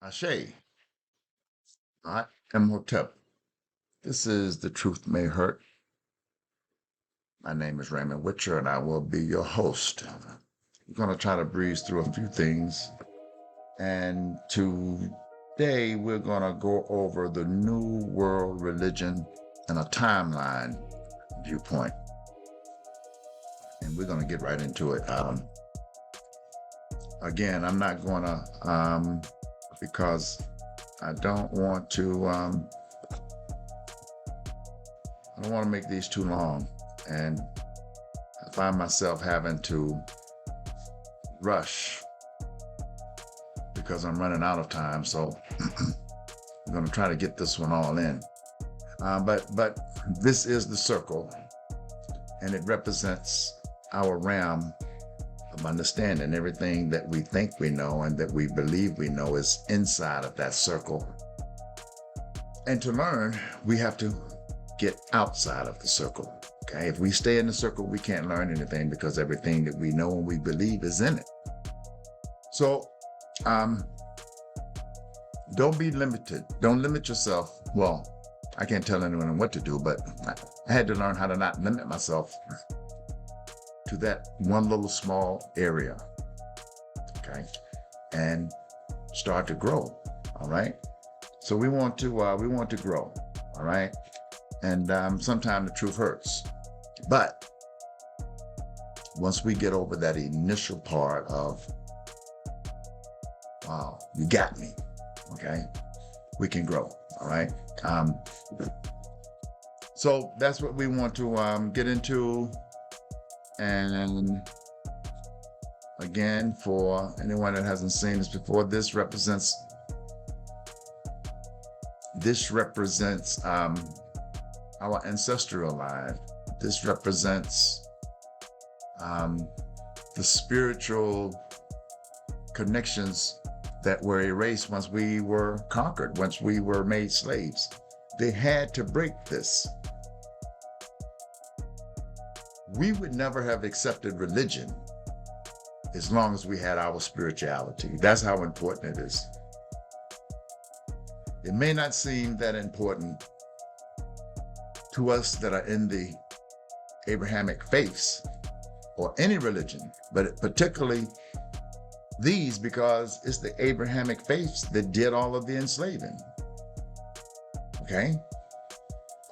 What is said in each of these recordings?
Ashe, I am Hotep. This is The Truth May Hurt. My name is Raymond Witcher, and I will be your host. We're going to try to breeze through a few things. And today, we're going to go over the New World Religion and a timeline viewpoint. And we're going to get right into it. Again, I'm not going to, because I don't want to, I don't want to make these too long, and I find myself having to rush because I'm running out of time. So I'm going to try to get this one all in. But this is the circle, and it represents our realm of understanding. Everything that we think we know and that we believe we know is inside of that circle. And to learn, we have to get outside of the circle. Okay, if we stay in the circle, we can't learn anything because everything that we know and we believe is in it. So, don't be limited. Don't limit yourself. Well, I can't tell anyone what to do, but I had to learn how to not limit myself to that one little small area. Okay, and start to grow. All right. So we want to grow. All right. And sometimes the truth hurts. But once we get over that initial part of, wow, you got me, okay, we can grow, all right? So that's what we want to get into. And again, for anyone that hasn't seen this before, this represents our ancestral line. This represents the spiritual connections that were erased once we were conquered, once we were made slaves. They had to break this. We would never have accepted religion as long as we had our spirituality. That's how important it is. It may not seem that important to us that are in the Abrahamic faiths or any religion, but particularly these, because it's the Abrahamic faiths that did all of the enslaving. Okay?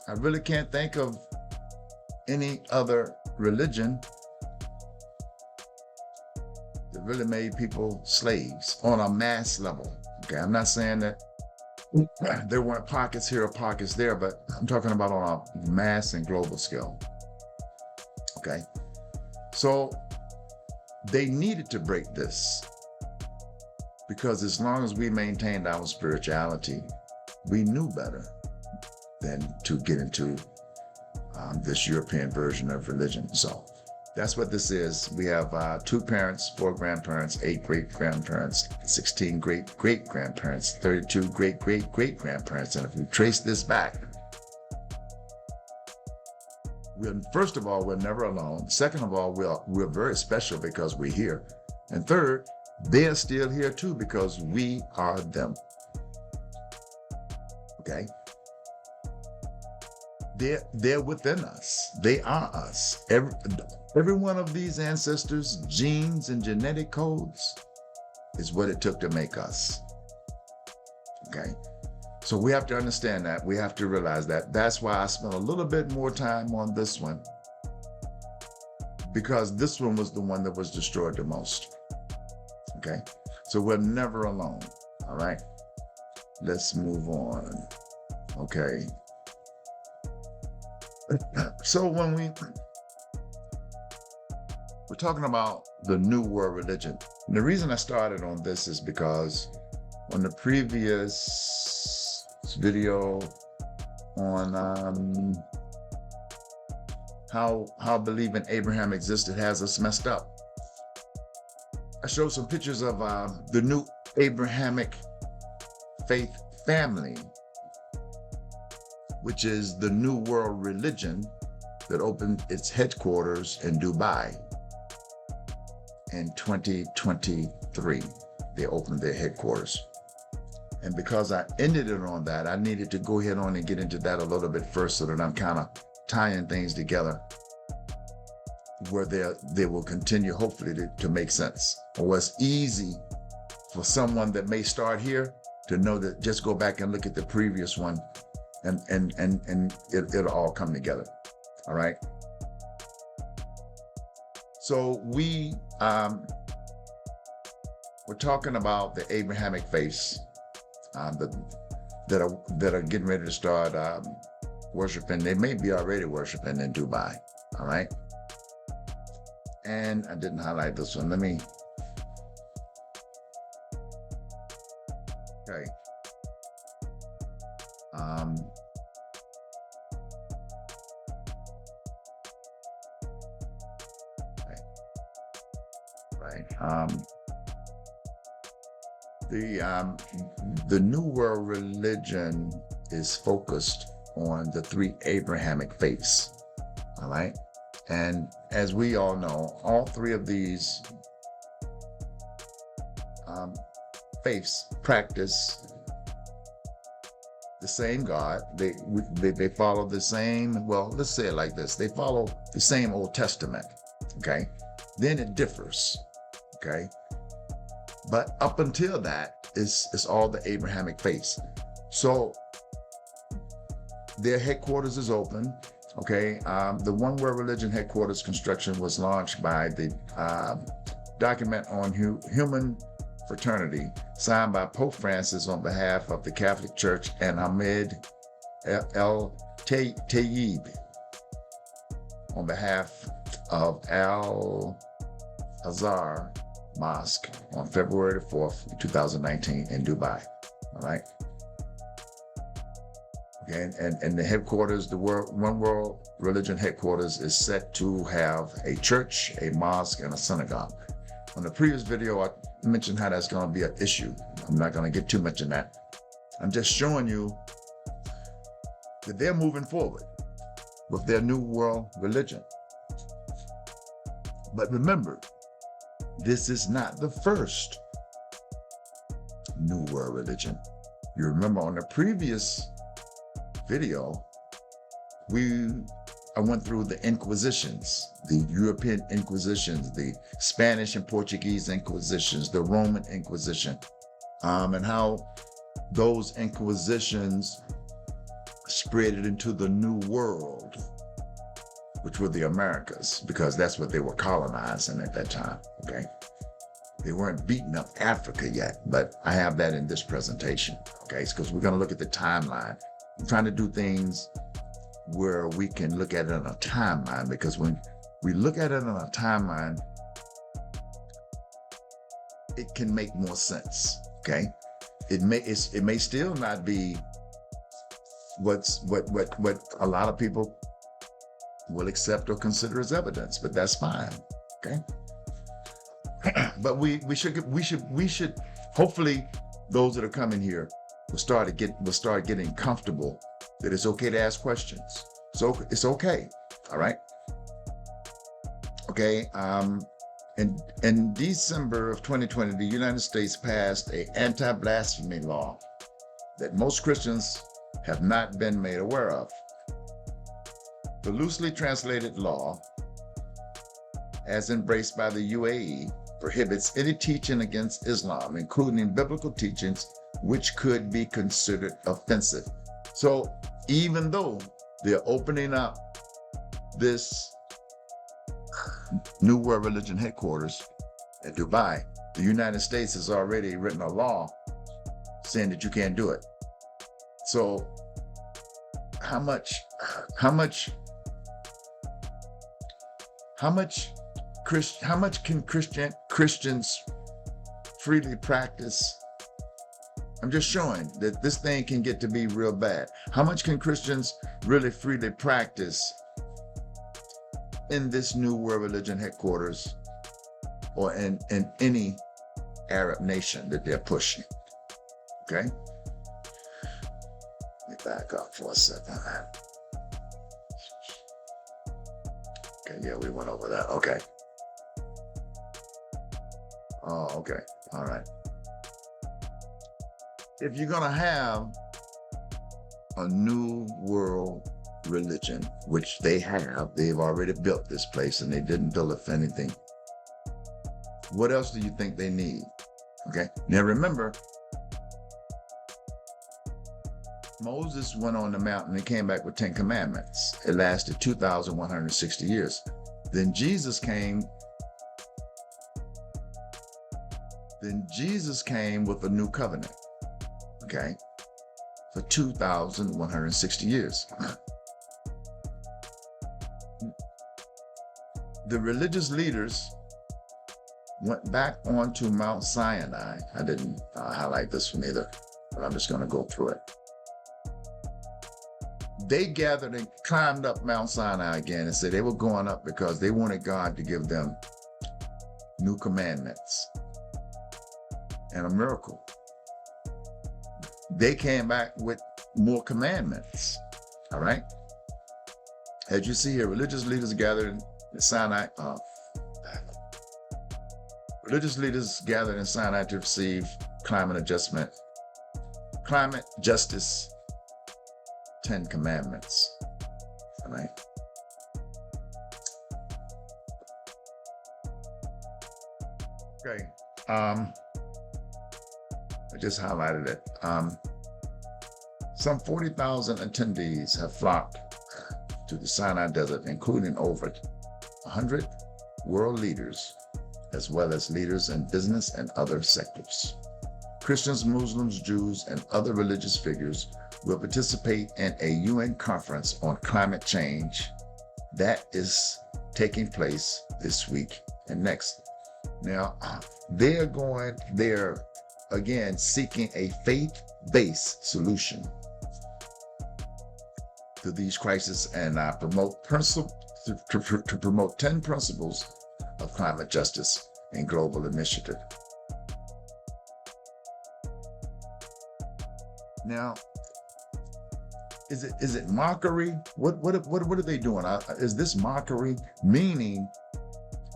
I really can't think of any other religion that really made people slaves on a mass level. Okay, I'm not saying that there weren't pockets here or pockets there, but I'm talking about on a mass and global scale. Okay, so they needed to break this because as long as we maintained our spirituality, we knew better than to get into this European version of religion. So that's what this is. We have 2 parents, 4 grandparents, 8 great-grandparents, 16 great-great-grandparents, 32 great-great-great-grandparents. And if we trace this back, first of all, we're never alone. Second of all, we're very special because we're here. And third, they're still here too because we are them. Okay? They're within us. They are us. Every one of these ancestors' genes and genetic codes is what it took to make us. Okay? So we have to understand that. We have to realize that. That's why I spent a little bit more time on this one, because this one was the one that was destroyed the most. Okay? So we're never alone. All right? Let's move on. Okay. So when we're talking about the New World Religion, and the reason I started on this is because on the previous video on how believing Abraham existed has us messed up, I showed some pictures of the new Abrahamic faith family, which is the New World Religion that opened its headquarters in Dubai in 2023. They opened their headquarters. And because I ended it on that, I needed to go ahead on and get into that a little bit first so that I'm kind of tying things together where they will continue, hopefully, to make sense. Or it's easy for someone that may start here to know that just go back and look at the previous one and it'll all come together. All right. So we're talking about the Abrahamic faiths that are getting ready to start worshiping. They may be already worshiping in Dubai. All right. And I didn't highlight this one. Okay. Right. The New World religion is focused on the three Abrahamic faiths. All right. And as we all know, all three of these faiths practice the same God. They follow the same, well, let's say it like this. They follow the same Old Testament, okay? Then it differs, okay? But up until that, it's all the Abrahamic faiths. So their headquarters is open. Okay, the One World Religion headquarters construction was launched by the document on human fraternity signed by Pope Francis on behalf of the Catholic Church and Ahmed El Tayyib on behalf of Al Azhar Mosque on February 4th, 2019 in Dubai. All right. Okay, and the headquarters, the One World Religion headquarters is set to have a church, a mosque, and a synagogue. On the previous video, I mentioned how that's going to be an issue. I'm not going to get too much in that. I'm just showing you that they're moving forward with their New World religion. But remember, this is not the first New World religion. You remember on the previous video, I went through the Inquisitions, the European Inquisitions, the Spanish and Portuguese Inquisitions, the Roman Inquisition, and how those Inquisitions spread it into the New World, which were the Americas, because that's what they were colonizing at that time, okay? They weren't beating up Africa yet, but I have that in this presentation, okay? It's because we're gonna look at the timeline. I'm trying to do things where we can look at it on a timeline, because when we look at it on a timeline, it can make more sense, okay? It may still not be what a lot of people will accept or consider as evidence, but that's fine, okay? But we should hopefully those that are coming here will start getting comfortable that it's okay to ask questions. So it's okay, all right? Okay, in December of 2020, the United States passed an anti-blasphemy law that most Christians have not been made aware of. The loosely translated law, as embraced by the UAE, prohibits any teaching against Islam, including biblical teachings, which could be considered offensive. So even though they're opening up this New World Religion headquarters at Dubai, the United States has already written a law saying that you can't do it. So how much can Christians freely practice? I'm just showing that this thing can get to be real bad. How much can Christians really freely practice in this New World Religion headquarters or in any Arab nation that they're pushing? Okay? Let me back up for a second. Okay, yeah, we went over that. Okay. Oh, okay. All right. if you're going to have a new world religion, which they've already built this place and they didn't build it for anything. What else do you think they need? Okay. Now remember, Moses went on the mountain and came back with 10 commandments. It lasted 2,160 years. Then Jesus came with a new covenant. Okay. For 2,160 years. The religious leaders went back onto Mount Sinai. I didn't highlight this one either, but I'm just going to go through it. They gathered and climbed up Mount Sinai again and said they were going up because they wanted God to give them new commandments and a miracle. They came back with more commandments. All right. As you see here, religious leaders gathered in Sinai. Religious leaders gathered in Sinai to receive climate justice, 10 commandments. All right. Okay. I just highlighted it. Some 40,000 attendees have flocked to the Sinai Desert, including over 100 world leaders, as well as leaders in business and other sectors. Christians, Muslims, Jews, and other religious figures will participate in a UN conference on climate change that is taking place this week and next. Now, they're again seeking a faith-based solution to these crises and promote 10 principles of climate justice and global initiative. Now, is it mockery? What are they doing? Is this mockery? Meaning,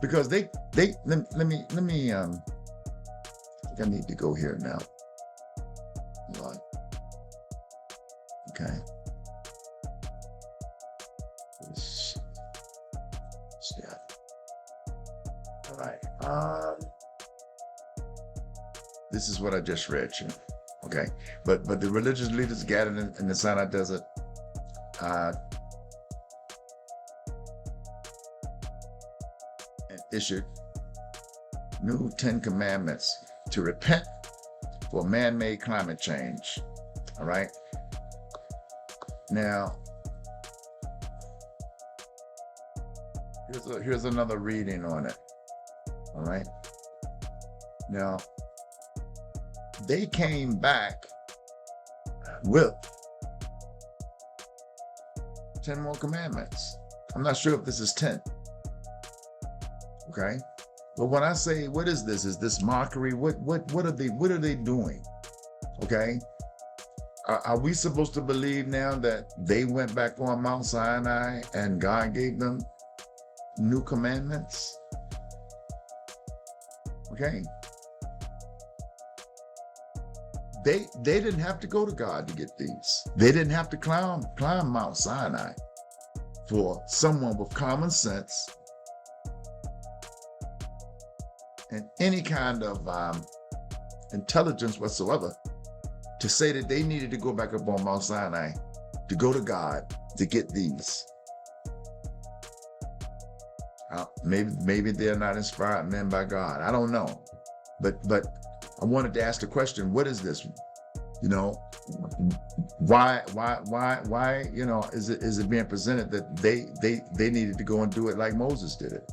because let me I think I need to go here now. Okay. All right. This is what I just read you. Okay. But the religious leaders gathered in the Sinai Desert and issued new 10 commandments to repent for man-made climate change. All right. Now, here's another reading on it. All right. Now, they came back with 10 more commandments. I'm not sure if this is 10. Okay. But when I say, what is this? Is this mockery? What are they doing? Okay. Are we supposed to believe now that they went back on Mount Sinai and God gave them new commandments? Okay. They didn't have to go to God to get these. They didn't have to climb Mount Sinai. For someone with common sense and any kind of intelligence whatsoever to say that they needed to go back up on Mount Sinai to go to God to get these. Maybe they're not inspired men by God. I don't know. But I wanted to ask the question, what is this? You know, why, you know, is it being presented that they needed to go and do it like Moses did it?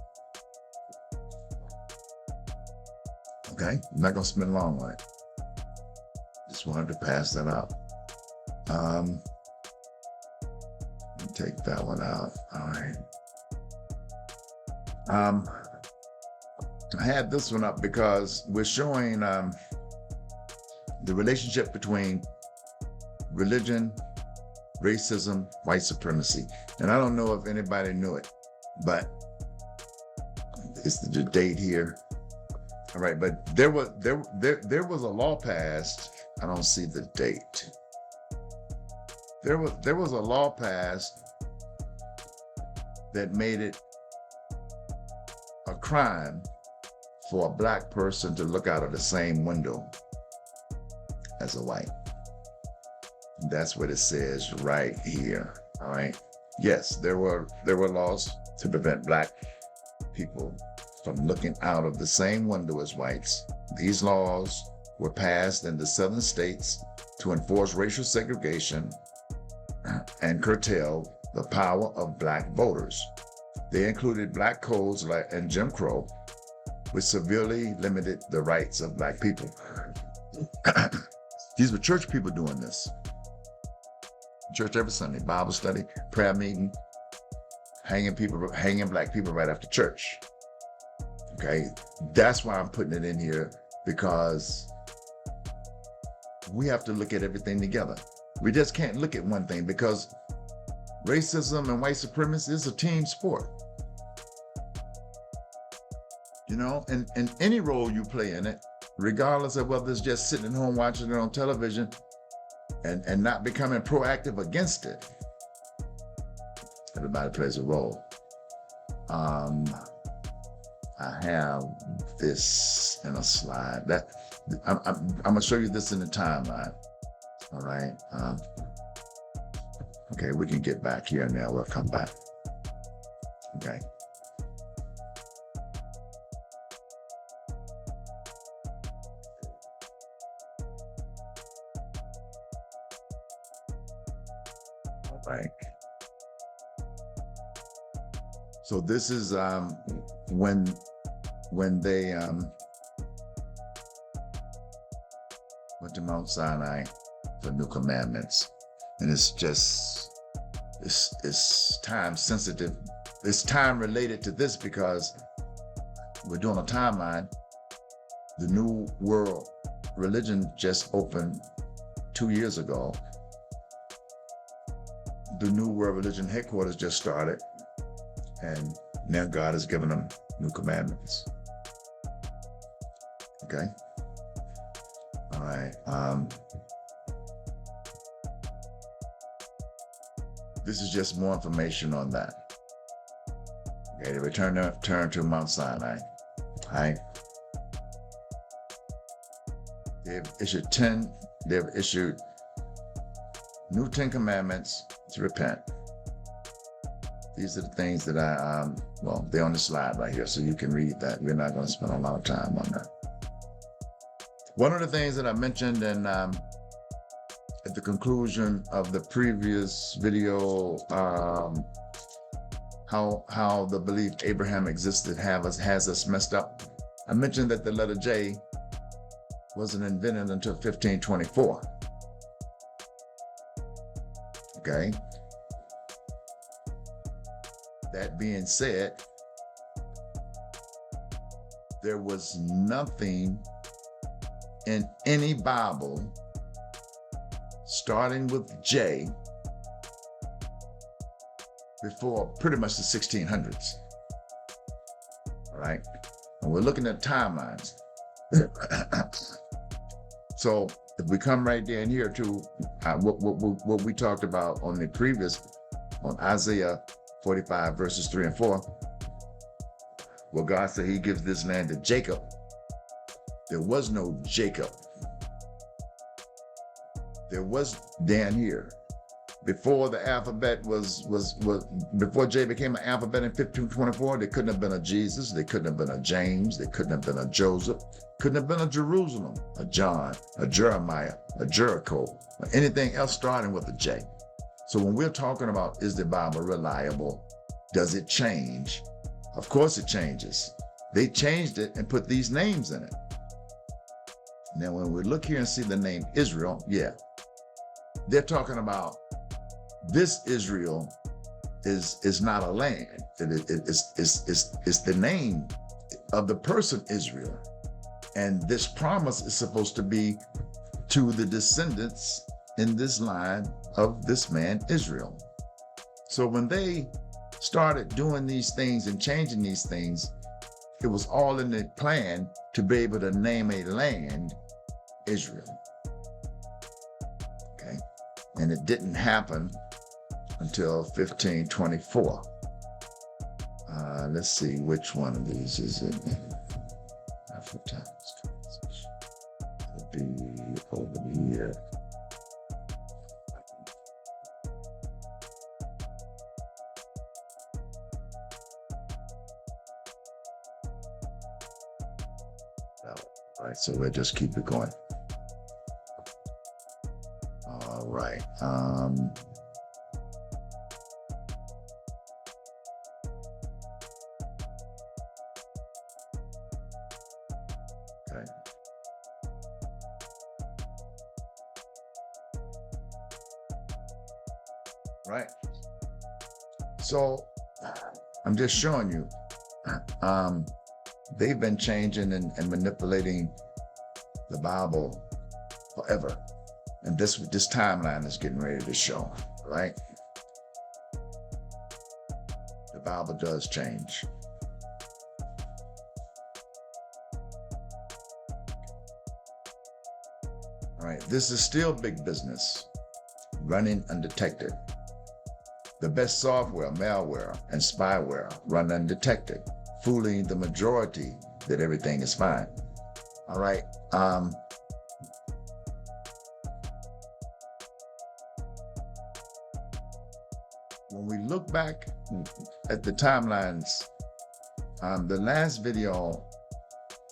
Okay, I'm not gonna spend long on it. Just wanted to pass that out. Take that one out. All right. I had this one up because we're showing the relationship between religion, racism, white supremacy. And I don't know if anybody knew it, but it's the date here. All right, but there was a law passed. I don't see the date. There was a law passed that made it a crime for a black person to look out of the same window as a white. That's what it says right here. All right. Yes, there were laws to prevent black people from looking out of the same window as whites. These laws were passed in the southern states to enforce racial segregation and curtail the power of black voters. They included black codes and Jim Crow, which severely limited the rights of black people. These were church people doing this. Church every Sunday, Bible study, prayer meeting, hanging black people right after church. Okay, that's why I'm putting it in here, because we have to look at everything together. We just can't look at one thing, because racism and white supremacy is a team sport. You know, and any role you play in it, regardless of whether it's just sitting at home watching it on television and not becoming proactive against it, everybody plays a role. I have this in a slide that I'm gonna show you this in the timeline. All right. Okay, we can get back here now. We'll come back. Okay. All right. So this is when they went to Mount Sinai for new commandments, and it's time sensitive. It's time related to this because we're doing a timeline. The New World Religion just opened 2 years ago. The New World Religion headquarters just started, and now God has given them new commandments. Okay. All right. This is just more information on that. Okay, they return to Mount Sinai. All right. They've issued new 10 commandments to repent. These are the things that they're on the slide right here, so you can read that. We're not going to spend a lot of time on that. One of the things that I mentioned at the conclusion of the previous video, how the belief Abraham existed has us messed up. I mentioned that the letter J wasn't invented until 1524. Okay. That being said, there was nothing in any Bible starting with J before pretty much the 1600s. All right, and we're looking at timelines. So if we come right down here to what we talked about on the previous, on Isaiah 45 verses 3 and 4, where God said he gives this land to Jacob. There was no Jacob. There was down here. Before the alphabet before J became an alphabet in 1524, there couldn't have been a Jesus, there couldn't have been a James, there couldn't have been a Joseph, couldn't have been a Jerusalem, a John, a Jeremiah, a Jericho, or anything else starting with a J. So when we're talking about, is the Bible reliable? Does it change? Of course it changes. They changed it and put these names in it. Now, when we look here and see the name Israel, yeah, they're talking about this Israel is not a land. It's the name of the person Israel. And this promise is supposed to be to the descendants in this line of this man Israel. So when they started doing these things and changing these things, it was all in the plan to be able to name a land Israel. Okay, and it didn't happen until 1524. Let's see which one of these is it. It'll be over here. All right, so we'll just keep it going. All right. Okay. Right. So I'm just showing you. They've been changing and manipulating the Bible forever. And this timeline is getting ready to show, right? The Bible does change. All right, this is still big business, running undetected. The best software, malware, and spyware run undetected, fooling the majority that everything is fine. All right. When we look back at the timelines, the last video,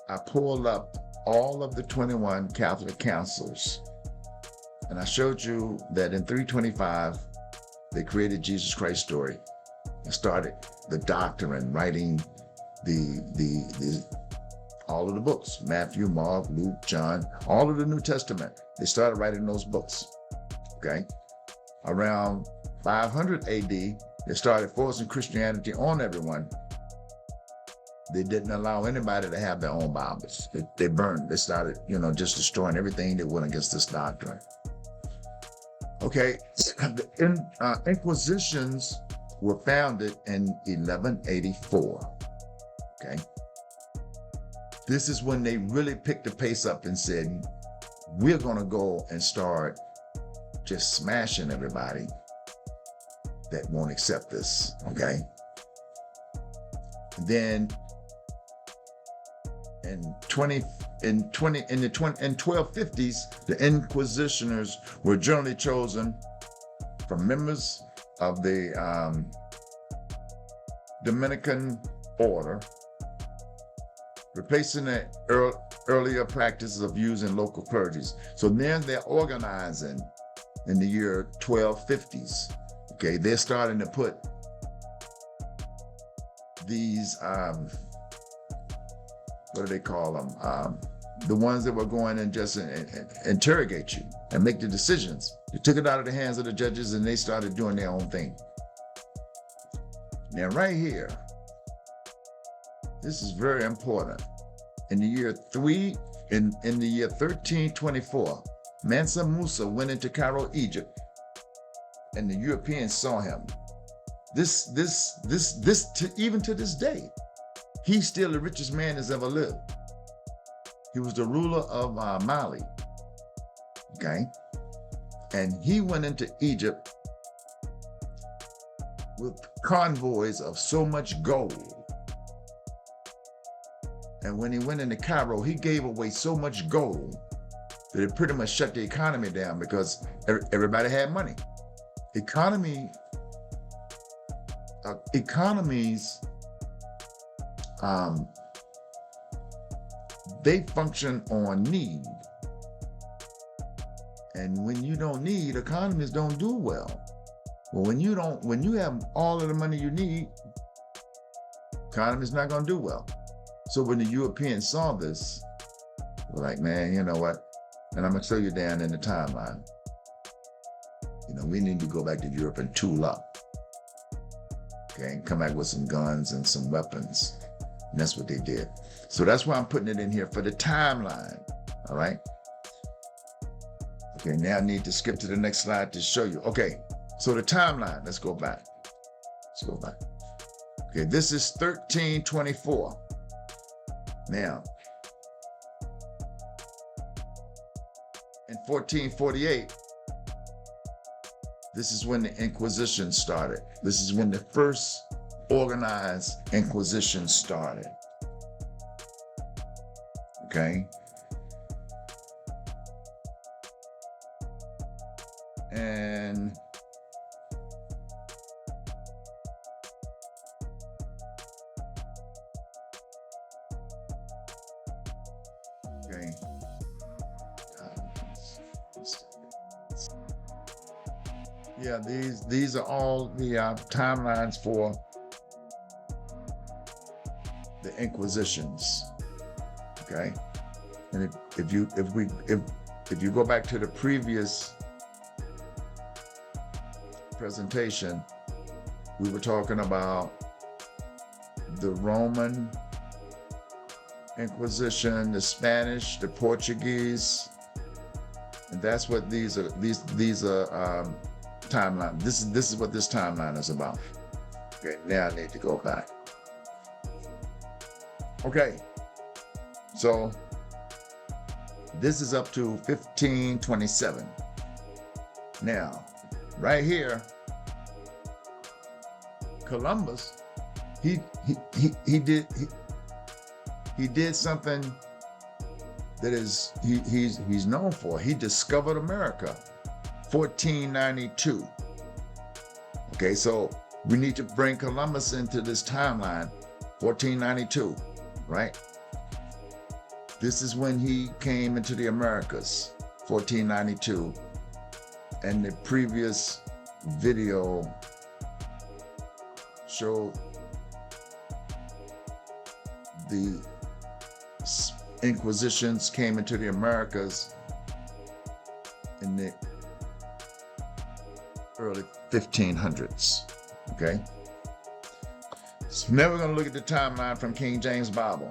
I pulled up all of the 21 Catholic councils, and I showed you that in 325, they created Jesus Christ story and started the doctrine, writing the all of the books, Matthew, Mark, Luke, John, all of the New Testament. They started writing those books, okay? Around 500 AD, they started forcing Christianity on everyone. They didn't allow anybody to have their own Bibles. They burned, they started, just destroying everything that went against this doctrine. Okay, the Inquisitions were founded in 1184, okay? This is when they really picked the pace up and said, we're gonna go and start just smashing everybody that won't accept this, okay? And then in 1250s, the Inquisitioners were generally chosen from members of the Dominican order, replacing the earlier practices of using local clergies. So then they're organizing in the year 1250s. Okay, they're starting to put these, what do they call them? The ones that were going and just interrogate you and make the decisions. They took it out of the hands of the judges and they started doing their own thing. Now right here, this is very important. In the year 1324, Mansa Musa went into Cairo, Egypt, and the Europeans saw him. Even to this day, he's still the richest man that's ever lived. He was the ruler of Mali, okay? And he went into Egypt with convoys of so much gold. And when he went into Cairo, he gave away so much gold that it pretty much shut the economy down because everybody had money. Economies, they function on need. And when you don't need, economies don't do well. Well, when you have all of the money you need, economy's not gonna do well. So when the Europeans saw this, we're like, man, you know what? And I'm gonna show you down in the timeline. We need to go back to Europe and tool up. Okay, and come back with some guns and some weapons. And that's what they did. So that's why I'm putting it in here for the timeline, all right? Okay, now I need to skip to the next slide to show you. Okay, so the timeline, let's go back. Okay, this is 1324. Now, in 1448, this is when the Inquisition started. This is when the first organized Inquisition started. Okay? And okay. Yeah, these are all the timelines for the Inquisitions. Okay, and if you go back to the previous presentation, we were talking about the Roman Inquisition, the Spanish, the Portuguese, and that's what these are. These are timeline. This is what this timeline is about. Okay, now I need to go back. Okay, so this is up to 1527. Now, right here, Columbus, he did something that is he's known for. He discovered America. 1492. Okay, so we need to bring Columbus into this timeline. 1492, right? This is when he came into the Americas. 1492. And the previous video showed the Inquisitions came into the Americas in the early 1500s. Okay, so now we're going to look at the timeline from King James Bible.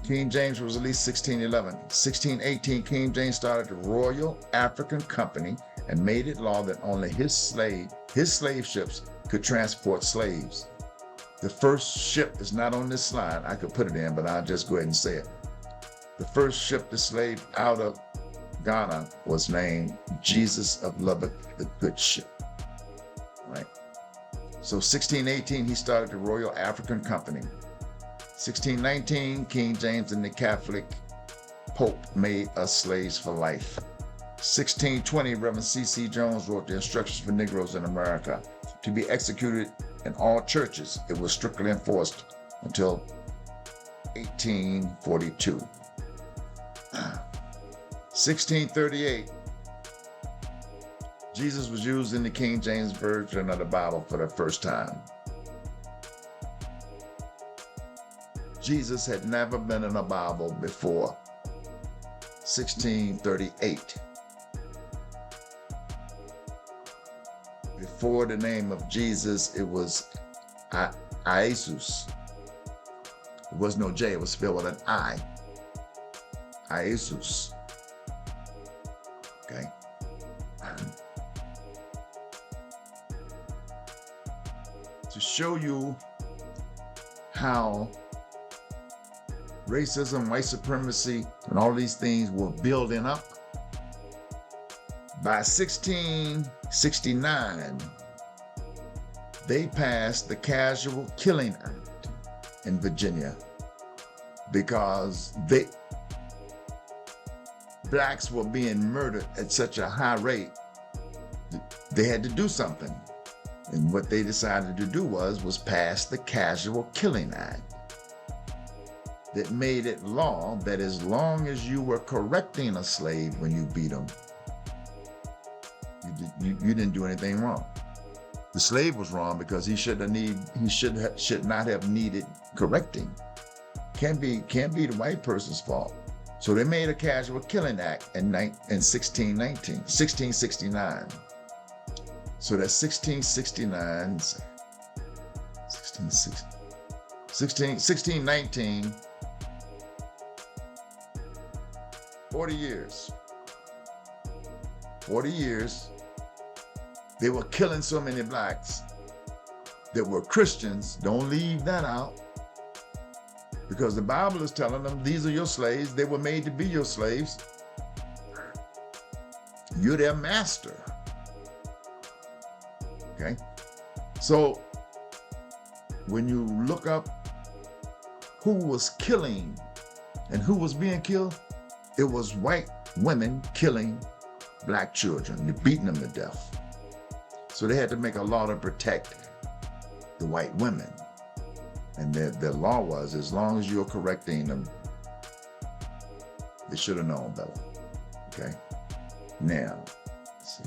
King James was released 1611. 1618, King James started the Royal African Company and made it law that only his slave ships could transport slaves. The first ship is not on this slide. I could put it in, but I'll just go ahead and say it. The first ship to slave out of Ghana was named Jesus of Lubbock, the Good Ship. Right. So 1618, he started the Royal African Company. 1619, King James and the Catholic Pope made us slaves for life. 1620, Reverend C.C. Jones wrote the instructions for Negroes in America to be executed in all churches. It was strictly enforced until 1842. 1638, Jesus was used in the King James Version of the Bible for the first time. Jesus had never been in a Bible before 1638. Before the name of Jesus, it was Jesus. There was no J, it was spelled with an I. Jesus. Okay. To show you how racism, white supremacy, and all these things were building up, by 1669, they passed the Casual Killing Act in Virginia because blacks were being murdered at such a high rate. They had to do something. And what they decided to do was pass the Casual Killing Act that made it law that as long as you were correcting a slave when you beat him, you didn't do anything wrong. The slave was wrong because he should not have needed correcting. Can't be the white person's fault. So they made a Casual Killing Act in 1669. So that's 1619, 40 years. 40 years, they were killing so many blacks that were Christians, don't leave that out, because the Bible is telling them these are your slaves. They were made to be your slaves. You're their master. Okay? So when you look up who was killing and who was being killed, it was white women killing black children. They're beating them to death. So they had to make a law to protect the white women. And their law was, as long as you're correcting them, they should have known better. Okay? Now, let's see.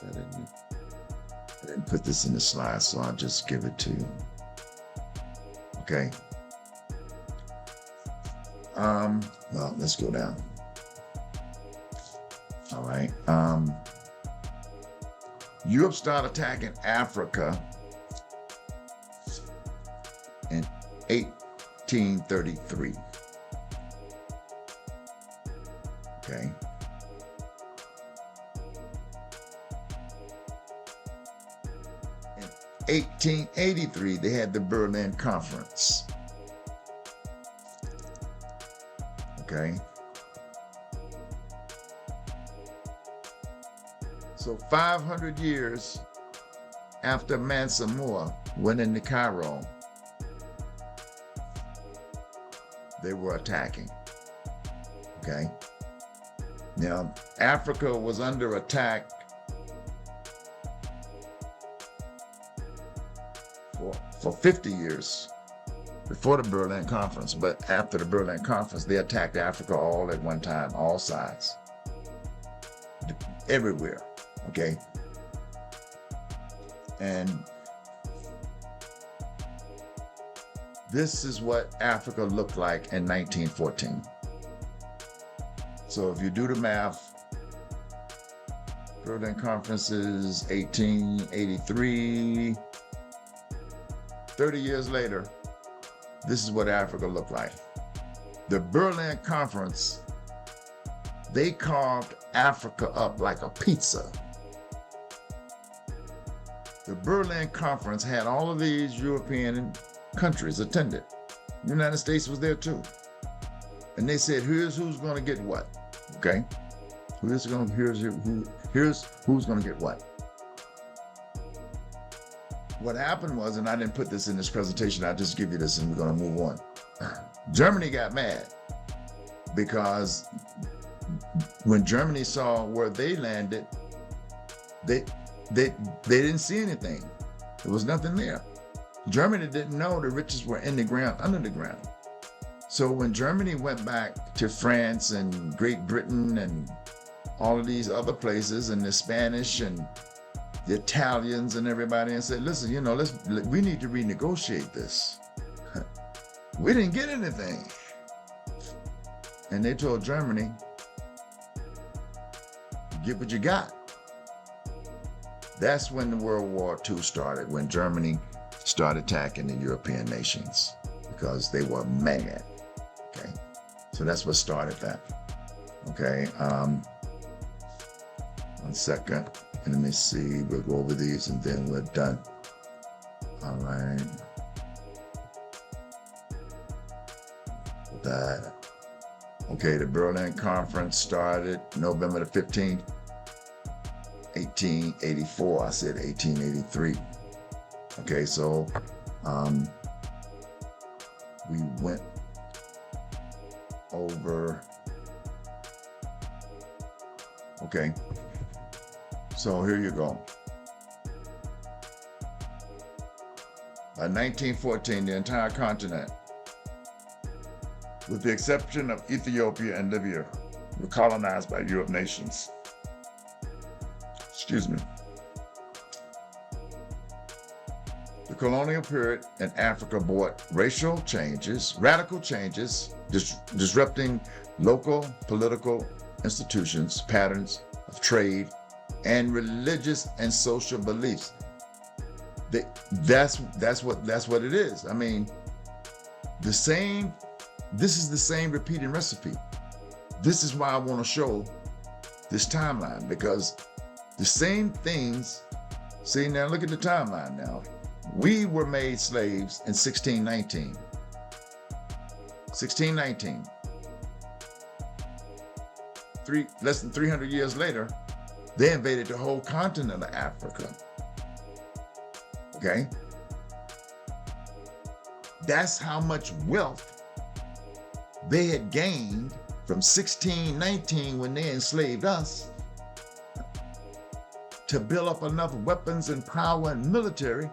I didn't put this in the slide, so I'll just give it to you. Okay? Well, let's go down. All right. Europe started attacking Africa in 1833. Okay. In 1883, they had the Berlin Conference. Okay. So 500 years after Mansa Musa went into Cairo, they were attacking. Okay. Now, Africa was under attack for 50 years before the Berlin Conference, but after the Berlin Conference, they attacked Africa all at one time, all sides, everywhere. Okay. And this is what Africa looked like in 1914. So if you do the math, Berlin Conference is 1883. 30 years later, this is what Africa looked like. The Berlin Conference, they carved Africa up like a pizza. The Berlin Conference had all of these European countries attended. The United States was there too. And they said, here's who's going to get what. Okay? Here's who's going to get what. What happened was, and I didn't put this in this presentation, I'll just give you this and we're going to move on. Germany got mad because when Germany saw where they landed, they didn't see anything. There was nothing there. Germany didn't know the riches were in the ground, under the ground. So when Germany went back to France and Great Britain and all of these other places, and the Spanish and the Italians and everybody, and said, listen, we need to renegotiate this. We didn't get anything. And they told Germany, get what you got. That's when the World War II started, when Germany started attacking the European nations because they were mad. Okay, so that's what started that. Okay, 1 second, and let me see. We'll go over these and then we're done. All right. That. Okay, the Berlin Conference started November the 15th, 1884. I said 1883. Okay, so we went over. Okay, so here you go. By 1914, the entire continent, with the exception of Ethiopia and Libya, were colonized by Europe nations. Excuse me. The colonial period in Africa brought radical changes, disrupting local political institutions, patterns of trade, and religious and social beliefs. That's what it is. I mean, this is the same repeating recipe. This is why I want to show this timeline, because the same things See, now look at the timeline now. We were made slaves in 1619. 1619. Less than 300 years later, they invaded the whole continent of Africa. Okay? That's how much wealth they had gained from 1619 when they enslaved us to build up enough weapons and power and military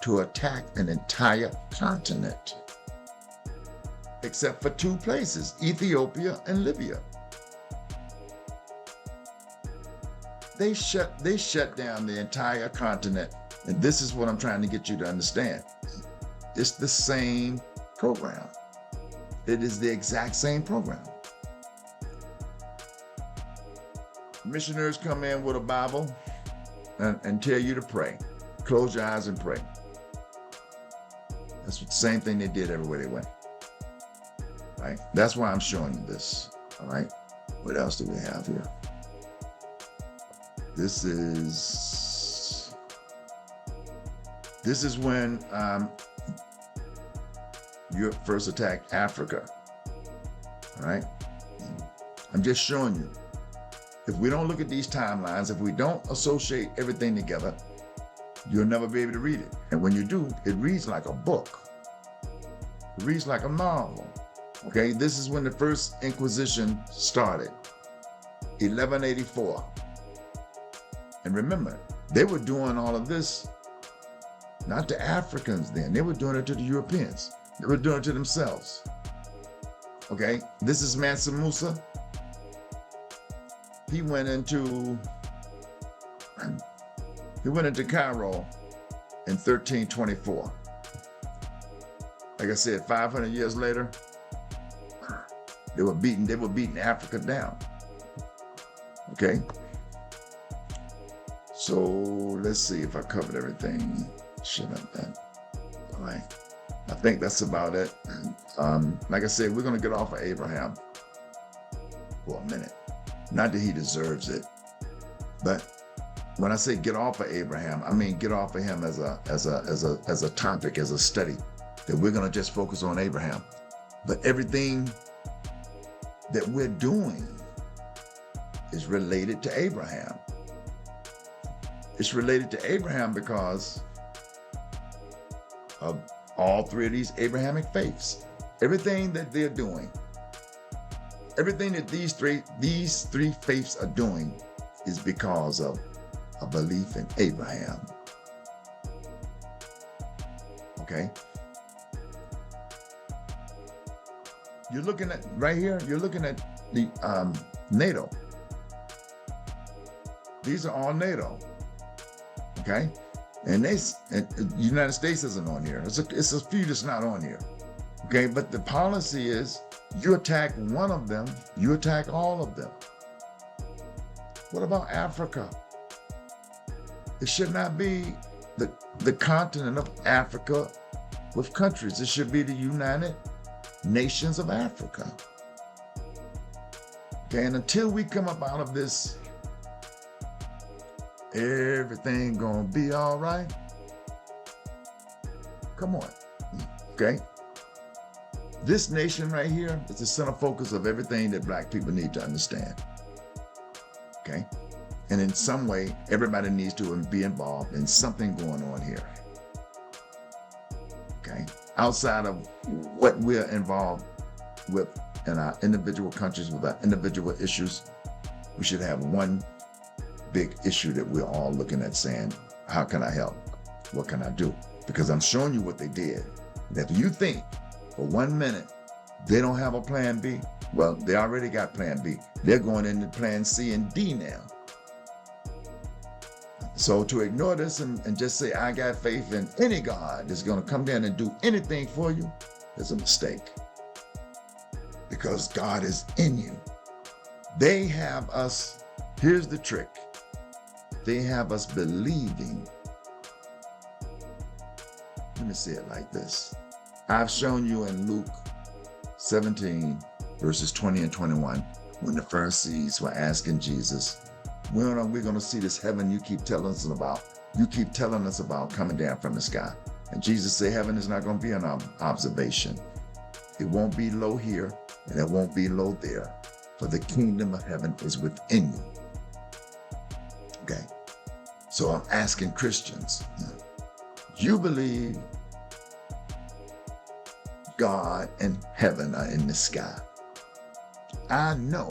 to attack an entire continent. Except for two places, Ethiopia and Libya. They shut down the entire continent. And this is what I'm trying to get you to understand. It's the same program. It is the exact same program. Missionaries come in with a Bible and tell you to pray. Close your eyes and pray. That's the same thing they did everywhere they went. Right? That's why I'm showing you this. All right. What else do we have here? This is when Europe first attacked Africa. All right. I'm just showing you. If we don't look at these timelines, if we don't associate everything together, you'll never be able to read it. And when you do, it reads like a book. It reads like a novel. Okay, this is when the first Inquisition started, 1184. And remember, they were doing all of this, not to Africans then. They were doing it to the Europeans. They were doing it to themselves. Okay, this is Mansa Musa. He went into Cairo in 1324. Like I said, 500 years later, they were beating Africa down. Okay. So let's see if I covered everything. Should have done. All right. I think that's about it. Like I said, we're going to get off of Abraham for a minute. Not that he deserves it, but when I say get off of Abraham, I mean get off of him as a topic, as a study. That we're going to just focus on Abraham. But everything that we're doing is related to Abraham. It's related to Abraham because of all three of these Abrahamic faiths. Everything that they're doing, everything that these three faiths are doing is because of a belief in Abraham. Okay? You're looking at, right here, you're looking at the NATO. These are all NATO. Okay? And the United States isn't on here. It's a few that's not on here. Okay? But the policy is you attack one of them, you attack all of them. What about Africa? It should not be the continent of Africa with countries. It should be the United Nations of Africa. Okay, and until we come up out of this, everything gonna be all right. Come on, okay? This nation right here is the center focus of everything that Black people need to understand. Okay, and in some way, everybody needs to be involved in something going on here. Okay, outside of what we're involved with in our individual countries, with our individual issues, we should have one big issue that we're all looking at saying, how can I help? What can I do? Because I'm showing you what they did. That if you think for 1 minute they don't have a plan B, well, they already got plan B. They're going into plan C and D now. So to ignore this and just say, I got faith in any God that's going to come down and do anything for you is a mistake. Because God is in you. They have us, here's the trick. They have us believing. Let me say it like this. I've shown you in Luke 17, verses 20 and 21, when the Pharisees were asking Jesus, when are we going to see this heaven you keep telling us about? You keep telling us about coming down from the sky. And Jesus said, heaven is not going to be an observation. It won't be low here, and it won't be low there. For the kingdom of heaven is within you. Okay? So I'm asking Christians, you believe God and heaven are in the sky. I know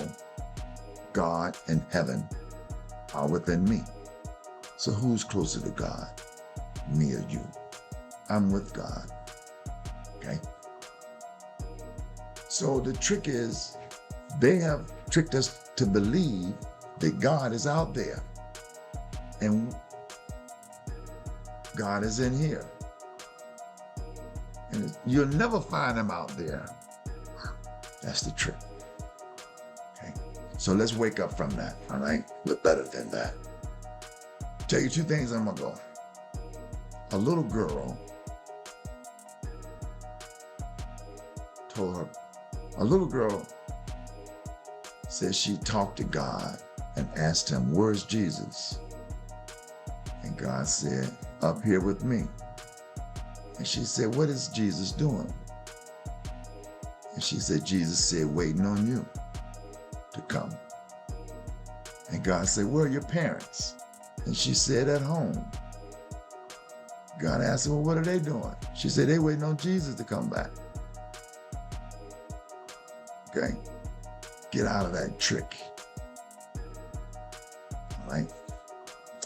God and heaven are within me. So who's closer to God, me or you? I'm with God. Okay? So the trick is, they have tricked us to believe that God is out there and God is in here. And you'll never find him out there. That's the trick. Okay? So let's wake up from that, all right? We're better than that. Tell you two things, I'm gonna go. A little girl said she talked to God and asked him, where's Jesus? And God said, up here with me. And she said, what is Jesus doing? And she said, Jesus said, waiting on you to come. And God said, where are your parents? And she said, at home. God asked her, well, what are they doing? She said, they waiting on Jesus to come back. Okay? Get out of that trick. All right?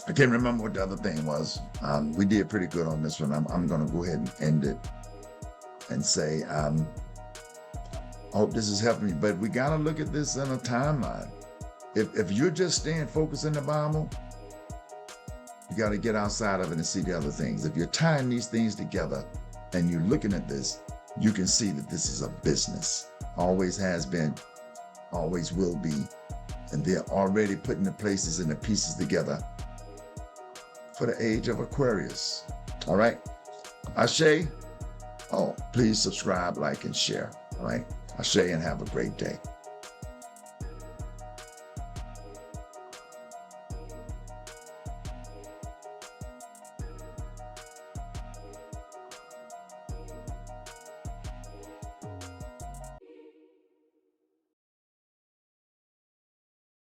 I can't remember what the other thing was. We did pretty good on this one. I'm going to go ahead and end it and say, I hope this is helping you. But we got to look at this in a timeline. If you're just staying focused in the Bible, you got to get outside of it and see the other things. If you're tying these things together and you're looking at this, you can see that this is a business. Always has been, always will be. And they're already putting the places and the pieces together for the age of Aquarius. All right? Ashe. Oh, please subscribe, like, and share. All right? Ashe, and have a great day.